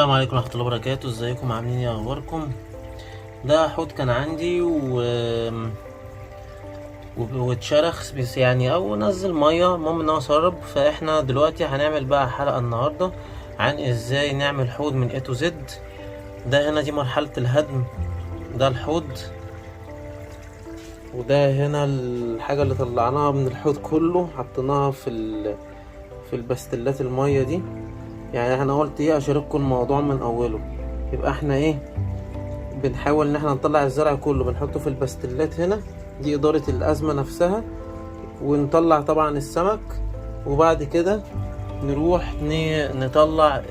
السلام عليكم ورحمة الله وبركاته. ازيكم عاملين ايه؟ اخباركم؟ ده حوض كان عندي واتشرخ بس يعني او نزل ميه، المهم ان هو سرب. فاحنا دلوقتي هنعمل بقى حلقة النهاردة عن ازاي نعمل حوض من A to Z. ده هنا دي مرحلة الهدم، ده الحوض، وده هنا الحاجة اللي طلعناها من الحوض كله حطيناها في البستلات المية دي. يعني انا قلت ايه اشارككم الموضوع من اوله. يبقى احنا ايه بنحاول ان احنا نطلع الزرع كله بنحطه في البستلات هنا، دي ادارة الازمة نفسها، ونطلع طبعا السمك. وبعد كده نروح نطلع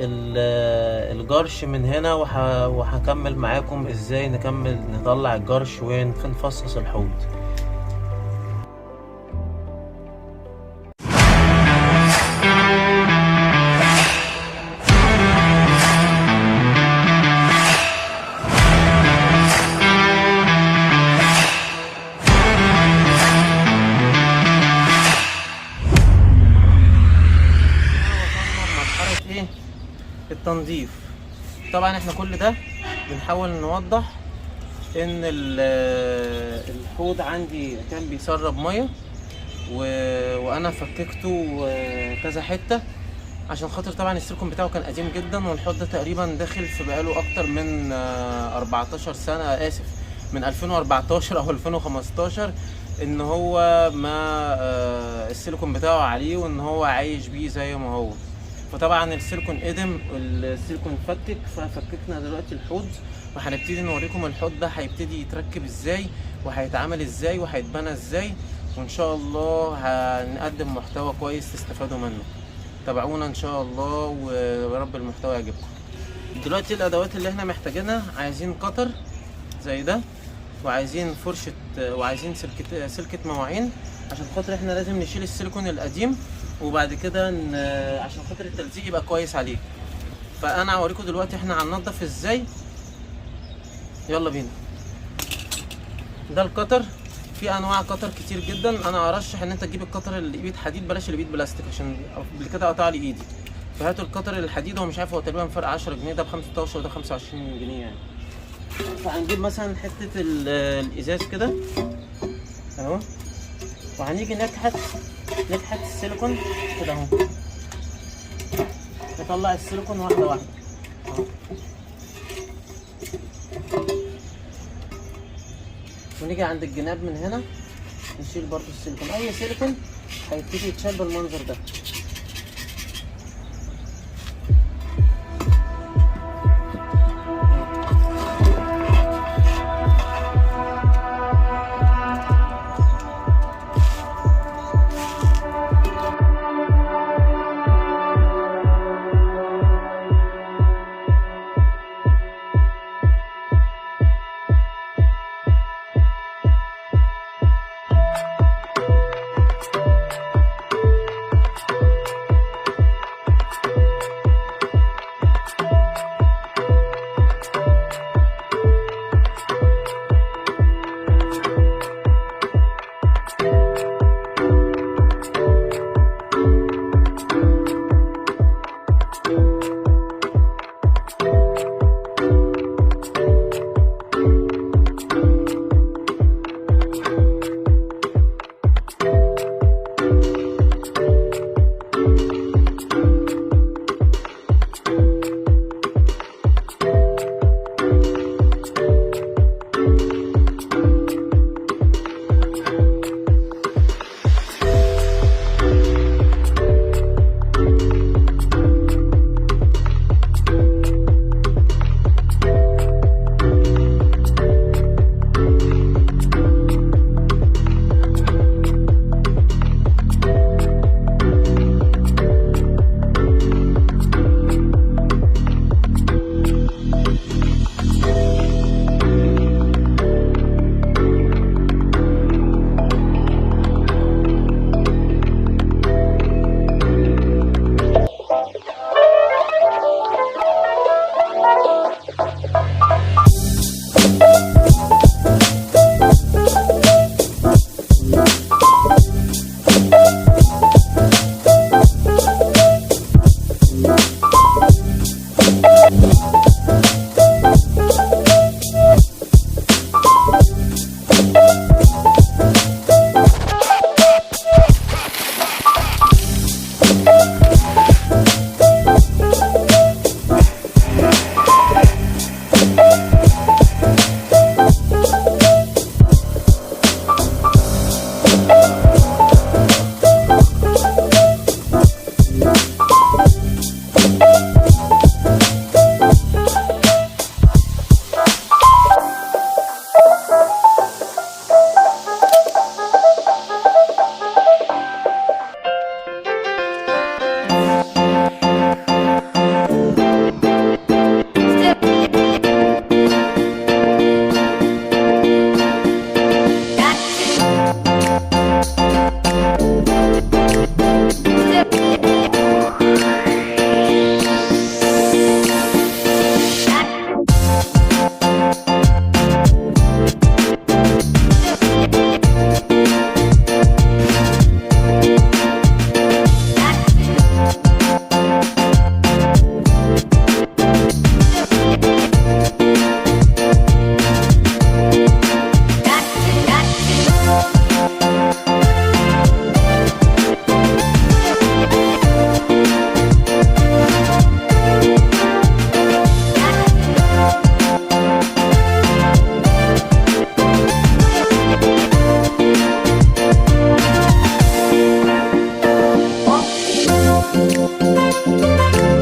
الجرش من هنا، وهكمل معاكم ازاي نطلع الجرش ونفصص الحوض. التنظيف طبعا احنا كل ده بنحاول نوضح ان الحوض عندي كان بيسرب ميه وانا فككته كذا حته عشان خاطر طبعا السيليكون بتاعه كان قديم جدا، والحوض ده تقريبا داخل في بقاله اكتر من 14 سنه، اسف من 2014 او 2015، ان هو ما السيليكون بتاعه عليه وان هو عايش بيه زي ما هو. فطبعا السيليكون قدم والسيليكون فكك، ففككنا دلوقتي الحوض وهنبتدي نوريكم الحوض ده هيبتدي يتركب ازاي وهيتعمل ازاي وهيتبنى ازاي، وان شاء الله هنقدم محتوى كويس تستفادوا منه. تابعونا ان شاء الله ورب المحتوى يعجبكم. دلوقتي الادوات اللي احنا محتاجينها، عايزين قطر زي ده، وعايزين فرشة، وعايزين سلكة مواعين عشان خاطر احنا لازم نشيل السيليكون القديم، وبعد كده عشان خاطر التلزيق يبقى كويس عليه. فانا هوريكم دلوقتي احنا هننضف ازاي. يلا بينا. ده القطر، في انواع قطر كتير جدا. انا ارشح ان انت تجيب القطر اللي بايد حديد، بلاش اللي بايد بلاستيك، عشان قبل كده قطع لي ايدي. فهاتوا القطر الحديد، هو مش عارف، هو تقريبا فرق 10 جنيه، ده ب 15 وده 25 جنيه يعني. فهنجيب مثلا حته الازاز كده اهو، وهنيجي نكحت السيليكون كده اهو، نطلع السيليكون واحده واحده اهو، ونيجي عند الجناب من هنا نشيل برضو السيليكون. اي سيليكون هيبتدي يتشال بالمنظر ده. السلامة.